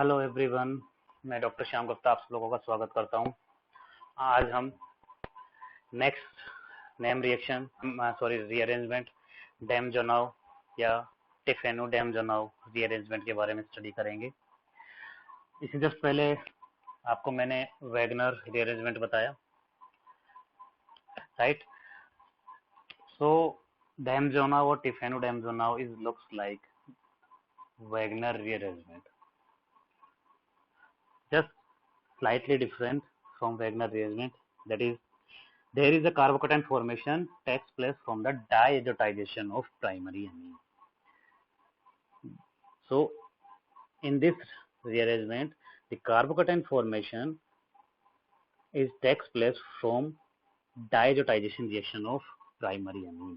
Hello everyone. मैं doctor Shyam Gupta आप सब लोगों का स्वागत करता हूं। आज हम नेक्स्ट नेम रिएक्शन रीअरेंजमेंट डैमजोनाउ या टिफेनो डैमजोनाउ रीअरेंजमेंट के बारे में स्टडी करेंगे। इससे जस्ट पहले आपको मैंने वैगनर रीअरेंजमेंट बताया, राइट? सो डैमजोनाउ और Tiffeneau Demjanov is looks like Wagner rearrangement, just slightly different from Wagner rearrangement. That is, there is a carbocation formation takes place from the diazotization of primary amine. So, in this rearrangement, the carbocation formation is takes place from diazotization reaction of primary amine.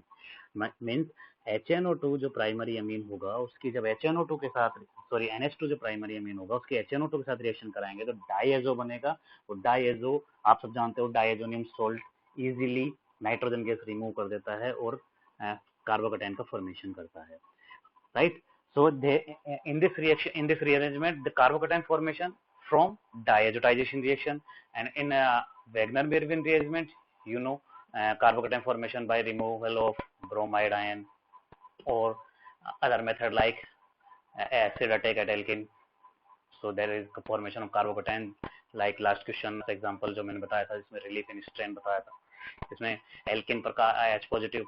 Means HNO2 जो primary amine होगा उसकी जब HNO2 के साथ NH2 जो primary amine होगा उसके HNO2 के साथ रिएक्शन कराएंगे तो डाइएजो बनेगा। और डाइएजो आप सब जानते हो diazonium salt easily nitrogen gas remove कर देता है और कार्बोकेटाइन का फॉर्मेशन करता है, right? So in this rearrangement, the carbocation formation from diazotization reaction, and in Wagner-Mervin rearrangement, carbocation formation by removal of bromide ion, or other method like acid attack at alkene. So there is formation of carbocation, like last question example जो मैंने बताया था जिसमें relief in strain बताया था, इसमें alkene पर H positive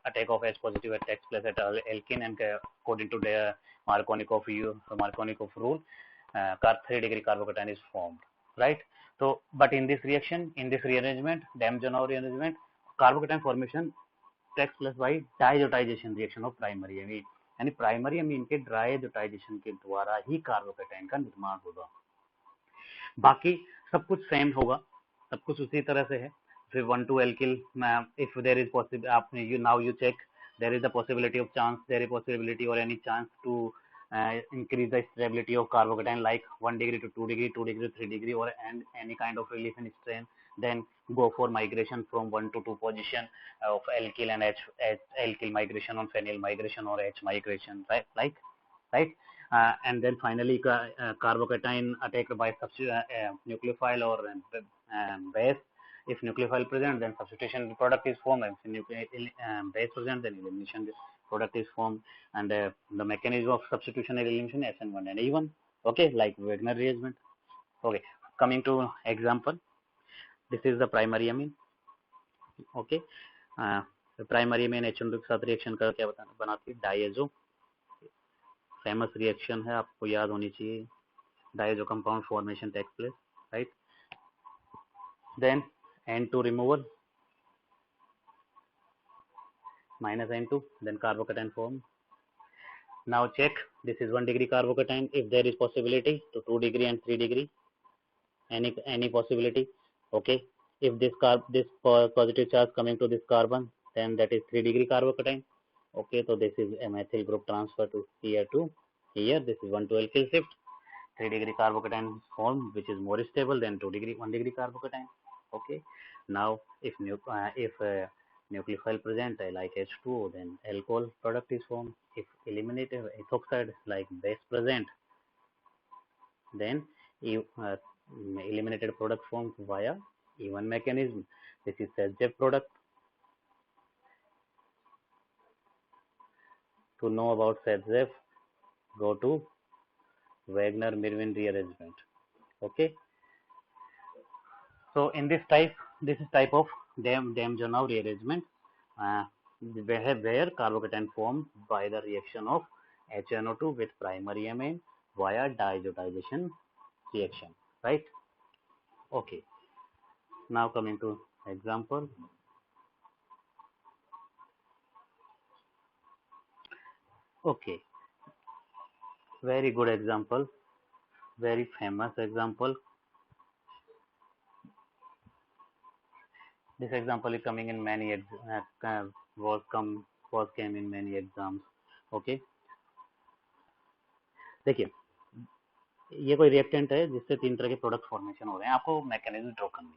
attack of H positive takes place at alkene and according to Markovnikov rule 3 degree carbocation is formed, right? So but in this rearrangement, Damjanov rearrangement, carbocation formation takes place by diazotization reaction of primary amine, यानी primary amine के डायजोटाइजेशन के द्वारा ही carbocation का निर्माण होगा। बाकी सब कुछ सेम होगा, सब कुछ उसी तरह से है। फिर 1,2 alkyl, if there is possible, you check, there is the possibility of chance, there is possibility or any chance to increase the stability of carbocation like 1 degree to 2 degree, 2 degree to 3 degree, or and any kind of relief in strain, then go for migration from 1 to 2 position of alkyl and alkyl migration on phenyl migration or H migration, right? And then finally carbocation attacked by nucleophile or base. If nucleophile present, then substitution product is formed. If base present, then elimination product is formed. And the mechanism of substitution and elimination SN1 and E1. Okay, like Wagner rearrangement. Okay, coming to example, this is the primary amine. Okay, the primary amine H2 के साथ reaction कर क्या बनाती है? डाइएजो। Famous reaction है, आपको याद होनी चाहिए। Diazo compound formation takes place, right? Then N2 removal, minus N2, then carbocation form. Now check, this is 1 degree carbocation. If there is possibility to 2 degree and 3 degree, any possibility, okay? If this positive charge coming to this carbon, then that is 3 degree carbocation. Okay, so this is a methyl group transfer to here to here. This is 1,2 alkyl shift. 3 degree carbocation form, which is more stable than 1 degree carbocation. Okay, now if nucleophile present like H2O, then alcohol product is formed. If eliminated ethoxide like base present, then eliminated product formed via E1 mechanism. This is Selzev product. To know about Selzev, go to Wagner-Mervin rearrangement. Okay. So in this is type of Damjanov rearrangement, where carbocation formed by the reaction of HNO2 with primary amine via diazotization reaction, right? Okay. Now coming to example. Okay. Very good example. Very famous example. This example is coming in many came in many exams. Okay. देखिए, ये कोई reactant है जिससे 3 तरह के product formation हो रहे हैं, आपको मैकेनिज्म ड्रॉ करनी है।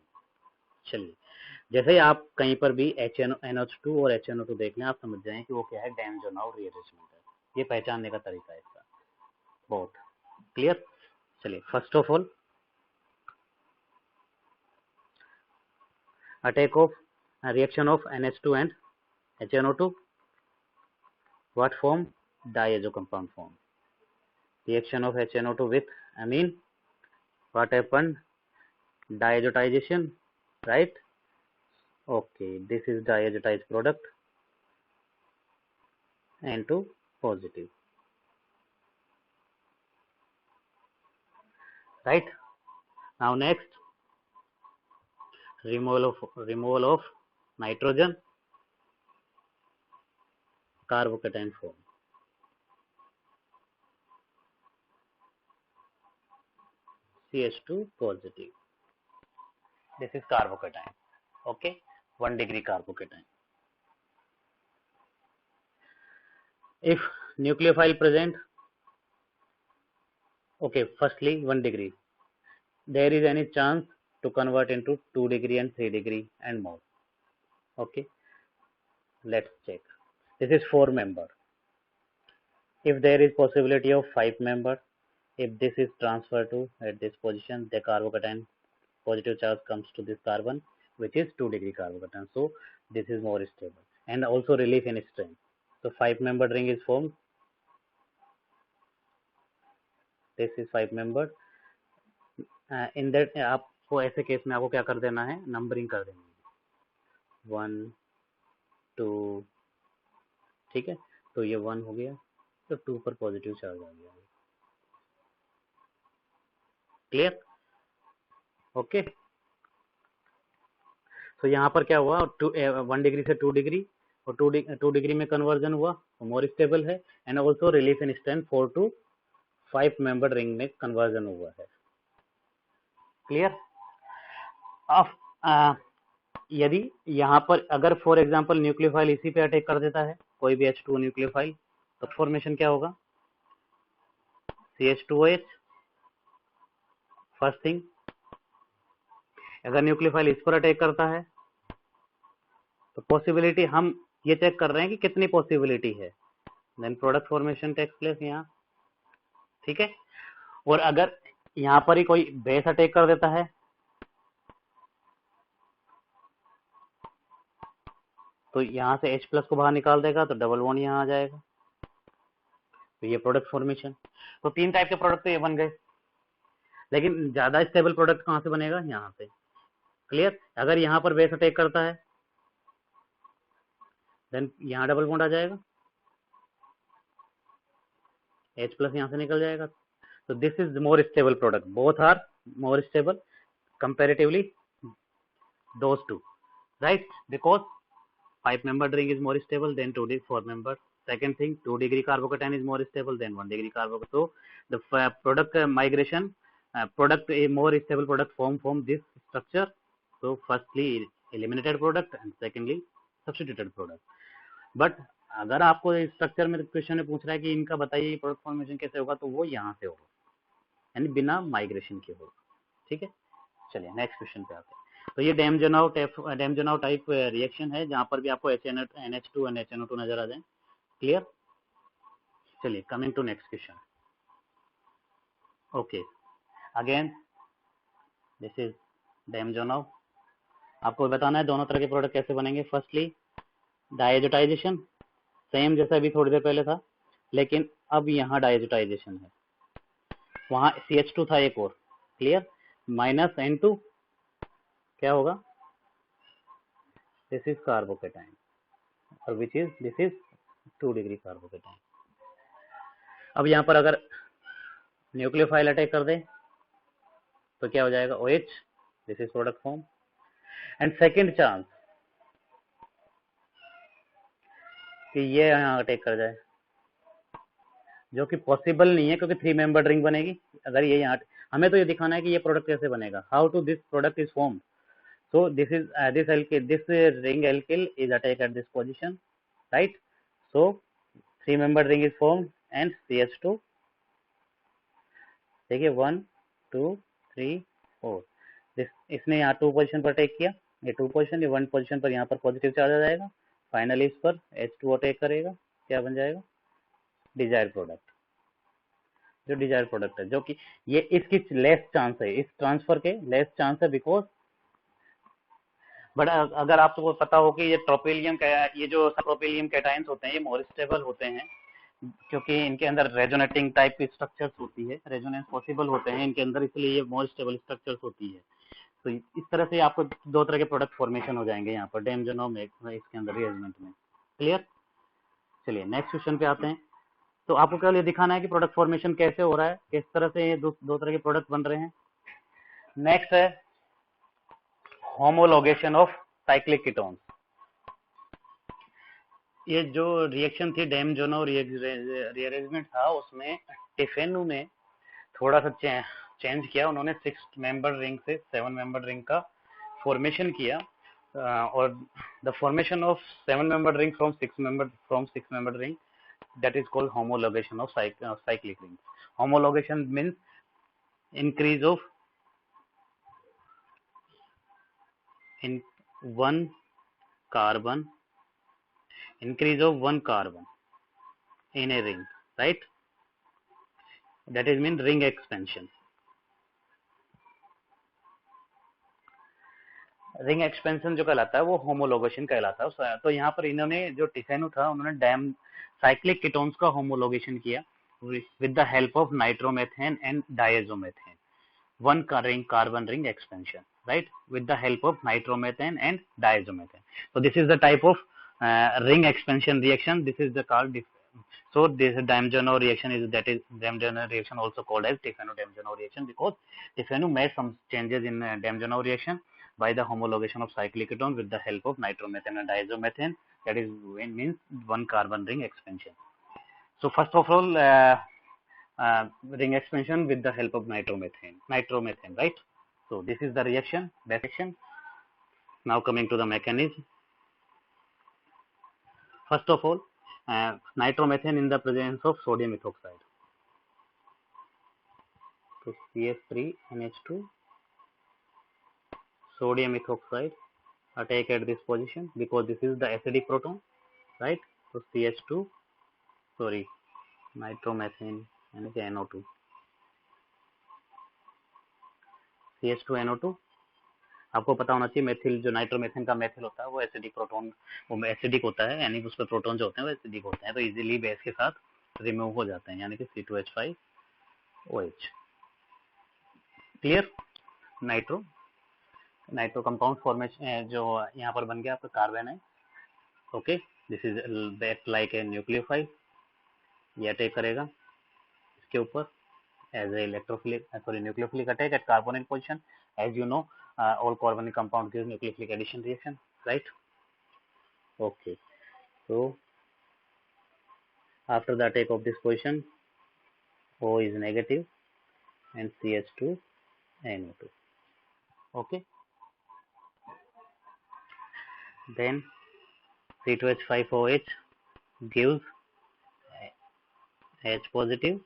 चलिए, जैसे ही आप कहीं पर भी NH2 और HNO2 देख लें, आप समझ जाएं कि वो क्या है, डैमजोनाव रीअरेंजमेंट है। ये पहचानने का तरीका है इसका, बहुत क्लियर। चलिए, first of all attack of reaction of NH2 and HNO2, what form? Diazo compound form. Reaction of HNO2 with amine, what happened? Diazotization, right? Okay, this is diazotized product, N2 positive, right? Now next, removal of nitrogen, carbocation form. CH2 positive. This is carbocation. Okay, 1 degree carbocation. If nucleophile present, okay, firstly 1 degree. There is any chance to convert into 2 degree and 3 degree and more. Okay, let's check. This is 4 member. If there is possibility of 5 member, if this is transferred to at this position, the carbocation positive charge comes to this carbon, which is 2 degree carbocation. So this is more stable and also relief in strength. So 5 member ring is formed. This is 5 member. In that आपको ऐसे case में आपको क्या कर देना है, numbering कर देनी है 1 2, ठीक है, तो ये 1 हो गया, तो 2 पर पॉजिटिव चार्ज आ गया, क्लियर? ओके, तो यहाँ पर क्या हुआ, 1 डिग्री से 2 डिग्री और 2 डिग्री में कन्वर्जन हुआ, मोर स्टेबल है, and also relief in strength 4 to 5 member ring में कन्वर्जन हुआ है, क्लियर? अब यदि यहाँ पर अगर फॉर एग्जांपल न्यूक्लियोफाइल इसी पे अटैक कर देता है, कोई भी H2 न्यूक्लियोफाइल, तो फॉर्मेशन क्या होगा, CH2OH, फर्स्ट थिंग। अगर न्यूक्लियोफाइल इस पर अटैक करता है तो पॉसिबिलिटी हम ये चेक कर रहे हैं कि कितनी पॉसिबिलिटी है, then product formation takes place यहाँ, ठीक है। और अगर यहाँ पर ही कोई बेस अटैक कर देता है तो यहाँ से H प्लस को बाहर निकाल देगा, तो डबल बॉन्ड यहाँ आ जाएगा, तो ये प्रोडक्ट फॉर्मेशन। तो 3 टाइप के प्रोडक्ट तो ये बन गए, लेकिन ज्यादा स्टेबल प्रोडक्ट कहाँ से बनेगा, यहाँ से, क्लियर? अगर यहाँ पर बेस अटैक करता है देन यहाँ डबल बॉन्ड आ जाएगा, H प्लस यहाँ से निकल जाएगा, तो this is more stable product, both are more stable comparatively those two, right? Because 5 member ring is more stable than 4 member. Second thing, 2 degree carbocation is more stable than 1 degree carbocation. So the product migration, product a more stable product form this structure. So firstly eliminated product and secondly substituted product. But अगर आपको structure में question में पूछ रहा है कि इनका बताइए प्रोडक्ट फॉर्मेशन कैसे होगा, तो वो यहाँ से होगा, यानी बिना माइग्रेशन के होगा, ठीक है। चलिए नेक्स्ट क्वेश्चन पे आते हैं। तो ये डैमजोनाव टाइप रिएक्शन है, जहाँ पर भी आपको NH2 और HNO2 नजर आ जाए, क्लियर? चलिए coming to next question. Okay, again this is Demjanov. आपको बताना है दोनों तरह के प्रोडक्ट कैसे बनेंगे। फर्स्टली डायजोटाइजेशन, सेम जैसा अभी थोड़ी देर पहले था, लेकिन अब यहाँ डायजोटाइजेशन है, वहाँ CH2 था एक और, क्लियर? माइनस N2 क्या होगा, दिस इज कार्बोकेटाइन, और which is this is 2 degree carbocation. अब यहाँ पर अगर न्यूक्लियोफाइल अटैक कर दे तो क्या हो जाएगा, OH, this is product form. And second chance कि ये यहाँ अटैक कर जाए, जो कि पॉसिबल नहीं है क्योंकि 3 मेंबर रिंग बनेगी। अगर ये यहाँ, हमें तो ये दिखाना है कि ये प्रोडक्ट कैसे बनेगा, how to this product is form. So this is this ring alkyl is attacked at this position, right? So 3 member ring is formed and CH2, देखिए 1 2 3 4, this इसने यहाँ 2 पोजीशन पर अटैक किया, ये 2 पोजीशन, ये 1 पोजीशन पर यहाँ पर पॉजिटिव चार्ज आ जाएगा, फाइनली इस पर H2 अटैक करेगा, क्या बन जाएगा, डिजायर प्रोडक्ट। जो डिजायर प्रोडक्ट है, जो कि ये इसकी लेस चांस है, इस ट्रांसफर के लेस चांस है बिकॉज, बट अगर आपको पता हो कि ये ट्रोपिलियम ये जो ट्रोपिलियम कैटायंस होते हैं ये मोर स्टेबल होते हैं क्योंकि इनके अंदर रेजोनेटिंग टाइप की स्ट्रक्चर्स होती है, रेजोनेंस पॉसिबल होते हैं इनके अंदर, इसलिए ये मोर स्टेबल स्ट्रक्चर्स होती है। तो इस तरह से आपको दो तरह के प्रोडक्ट फॉर्मेशन हो जाएंगे यहाँ पर डेमजोनो में, इसके अंदर रिएजमेंट में। क्लियर? चलिए नेक्स्ट क्वेश्चन पे आते हैं। तो आपको केवल ये दिखाना है कि प्रोडक्ट फॉर्मेशन कैसे हो रहा है, किस तरह से ये दो तरह के प्रोडक्ट बन रहे हैं। नेक्स्ट है होमोलोगेशन ऑफ साइक्लिक कीटोन्स। ये जो रिएक्शन थी डेमजोनो रीअरेंजमेंट था, उसमें टिफेनु ने थोड़ा सा चेंज किया, उन्होंने 6 मेंबर रिंग से 7 मेंबर रिंग का फॉर्मेशन किया, और the formation of 7 member ring from 6 member ring, that is called homologation of cyclic rings. Homologation means increase of in one carbon in a ring, right? That is mean ring expansion. Ring expansion जो कहलाता है वो homologation कहलाता है। तो यहाँ पर इन्होंने जो टिफेनु था, उन्होंने डैम साइक्लिक कीटोन्स का होमोलोगेशन किया with the help of nitromethane and diazomethane, one ring carbon ring expansion, right, with the help of nitromethane and diazomethane. So this is the type of ring expansion reaction. This is the called so this Damjano reaction is Damjano reaction also called as Tiffano-Damjano reaction, because Tiffano made some changes in Damjano reaction by the homologation of cyclic ketone with the help of nitromethane and diazomethane. That is means one carbon ring expansion. So first of all, ring expansion with the help of nitromethane, right? So this is the reaction, best reaction. Now coming to the mechanism. First of all, nitromethane in the presence of sodium ethoxide. So CH3NH2, sodium ethoxide attack at this position because this is the acidic proton, right? So CH2, sorry, nitromethane and NO2. CH2NO2, आपको पता होना चाहिए methyl, जो nitromethane का methyl होता है वो acidic proton, वो एसिडिक होता है, यानी उस पर प्रोटोन जो होते हैं वो एसिडिक होते हैं, तो इजीली बेस के साथ रिमूव हो जाते हैं, यानी कि C2H5OH। Clear? Nitro compound formation जो यहाँ पर बन गया आपका कार्बन है। Okay, this is back like a nucleophile, ये अटैक करेगा इसके ऊपर as a electrophilic nucleophilic attack at carbonyl position. As you know, all carbonyl compound gives nucleophilic addition reaction, right? Okay, so after the attack of this position, O is negative and CH2 NO2. Okay, then C2H5OH gives H positive,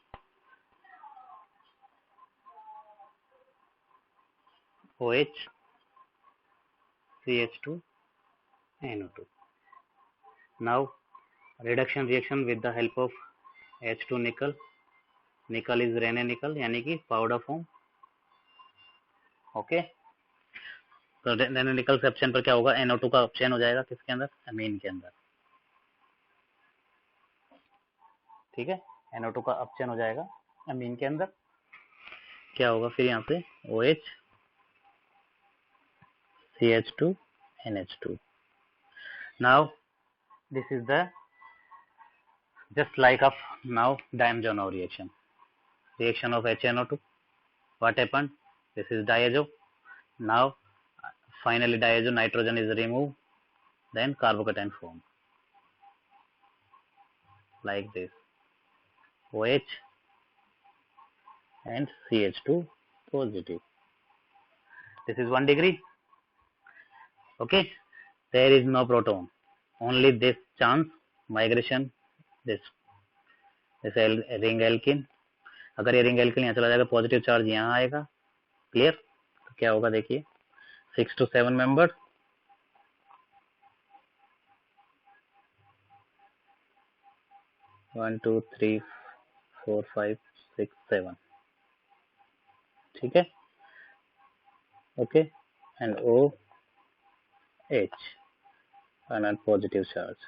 OH, CH2 NO2. Now reduction reaction with the help of H2 nickel, nickel is Raney nickel, यानी कि powder form. Okay, तो Renee निकल से option पर क्या होगा, NO2 का option हो जाएगा किसके अंदर, अमीन के अंदर। ठीक है, NO2 का ऑप्शन हो जाएगा अमीन के अंदर। क्या होगा फिर यहाँ पे OH, CH2 NH2. Now this is the just like of now Damjano reaction of HNO2. What happened? This is diazo. Now finally diazo nitrogen is removed, then carbocation form like this, OH and CH2 positive. This is 1 degree. Okay, there is no proton, only this chance migration, this ring alkene. अगर ये ring alkene यहाँ चला जाएगा, positive charge यहाँ आएगा। Clear? तो क्या होगा देखिए, 6 to 7 मेंबर, 1 2 3 4 5 6 7, ठीक है, okay, and O H and positive charge,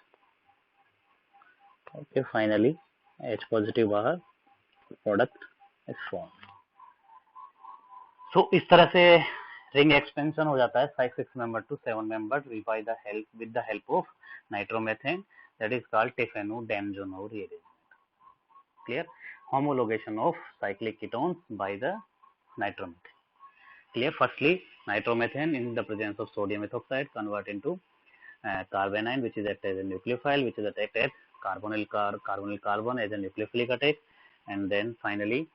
okay, finally H positive बाहर, product is formed. So इस तरह से रिंग एक्सपेंशन हो जाता है 6 member to 7 member with the help of nitromethane, that is called Tiffany-Damjanov rearrangement. Clear? Homologation of cyclic ketones by the nitromethane. Clear? Firstly, nitromethane in the presence of sodium ethoxide convert into carbanion, which is acted as a nucleophile, which is attacked at carbonyl carbon as a nucleophilic attack, and then finally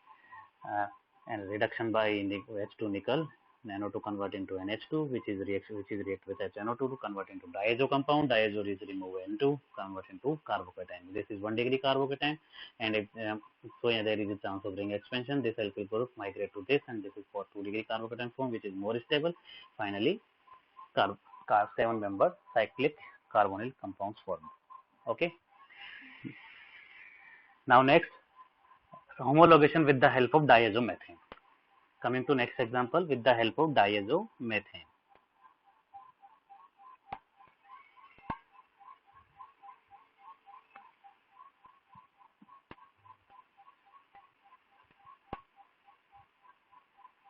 and reduction by H2 nickel, NO2 convert into NH2, which is react with HNO2 to convert into diazo compound. Diazo is remove N2, convert into carbocation. This is 1 degree carbocation, and if, so yeah, there is a chance of ring expansion. This alkyl group migrate to this, and this is for 2 degree carbocation form, which is more stable. Finally, 7 member cyclic carbonyl compounds formed. Okay. Now next, homologation with the help of diazomethane. Coming to next example, with the help of diazomethane.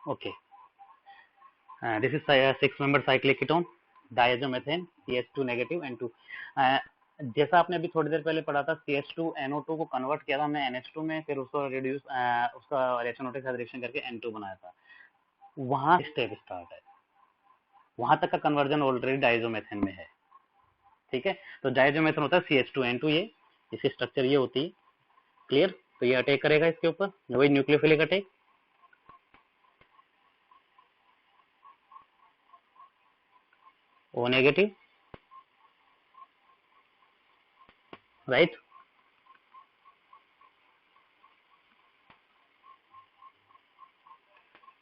Okay. This is a 6 member cyclic ketone, diazomethane, CH2 negative N2. जैसा आपने अभी थोड़ी देर पहले पढ़ा था, CH2 NO2 को convert किया था हमने NH2 में, फिर उसको रिड्यूस उसका रिएक्शन के साथ रिएक्शन करके N2 बनाया था. वहां स्टेप स्टार्ट है, वहां तक का कन्वर्जन ऑलरेडी डायजोमेथेन में है, ठीक है. तो डायजोमेथेन होता है CH2N2, ये इसकी स्ट्रक्चर ये होती है. क्लियर? तो ये अटैक करेगा इसके ऊपर, वही nucleophilic attack. O negative, right?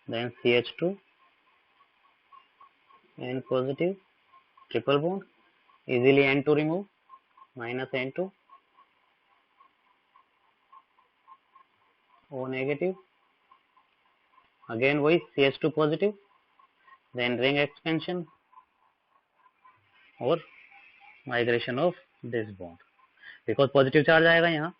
Then CH2 N positive, triple bond, easily N2 remove, minus N2, O negative, again वही CH2 positive, then ring expansion और migration of this bond, because positive charge आएगा यहाँ,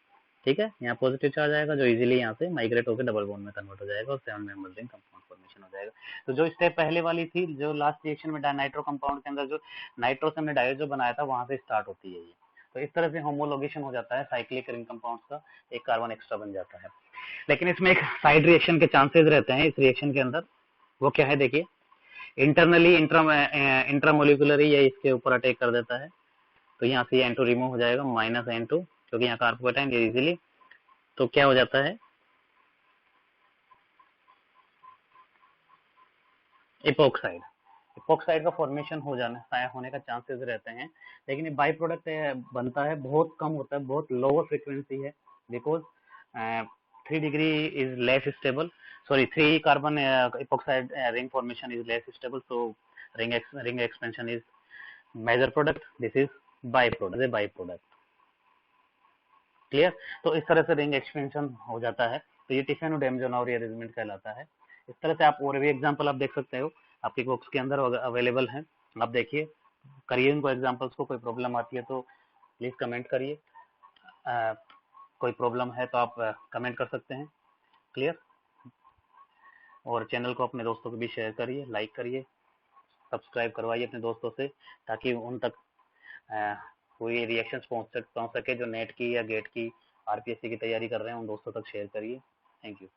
ठीक है, यहाँ positive charge आएगा जो easily यहाँ से माइग्रेट होकर डबल बॉन्ड में कन्वर्ट हो जाएगा और 7 मेंबर रिंग कंपाउंड फॉर्मेशन हो जाएगा. तो जो स्टेप पहले वाली थी, जो लास्ट रिएक्शन में नाइट्रो कंपाउंड के अंदर जो नाइट्रो से हमने डायजो बनाया था, वहां से स्टार्ट होती है ये. तो इस तरह से होमोलोगेशन हो जाता है साइक्लिक रिंग कंपाउंड्स का, एक कार्बन एक्स्ट्रा बन जाता है. लेकिन इसमें एक साइड रिएक्शन के चांसेस रहते हैं इस रिएक्शन के अंदर. वो क्या है देखिए, इंटरनली इंट्रामोलिकुलरी ये इसके ऊपर अटैक कर देता है, तो यहाँ से N2 रिमूव हो जाएगा, माइनस N2, क्योंकि यहाँ कार्बोकेटाइन ये इजीली. तो क्या हो जाता है, इपोक्साइड. इपोक्साइड का फॉर्मेशन होने का चांसेस रहते हैं, लेकिन ये बाई प्रोडक्ट बनता है, बहुत कम होता है, बहुत लोअर फ्रीक्वेंसी है, because 3 degree is less stable, sorry 3 carbon epoxide ring formation is less stable, so ring expansion is major product, this is by product. Clear? तो इस तरह से रिंग एक्सपेंशन हो जाता है. तो ये टिफेनो-डैमजोनोव रीअरेंजमेंट कहलाता है. इस तरह से आप और भी एग्जांपल आप देख सकते हो, आपकी बुक्स के अंदर अवेलेबल हैं, आप देखिए, करिए इनको एग्जांपल्स को. कोई प्रॉब्लम आती है तो प्लीज कमेंट करिए, कोई प्रॉब्लम है तो आप कमेंट कर सकते हैं. क्लियर? और चैनल को अपने दोस्तों को भी शेयर करिए, लाइक करिए, सब्सक्राइब करवाइए अपने दोस्तों से, ताकि उन तक कोई रिएक्शंस पहुंच सके जो नेट की या गेट की आरपीएससी की तैयारी कर रहे हैं, उन दोस्तों तक शेयर करिए. Thank you.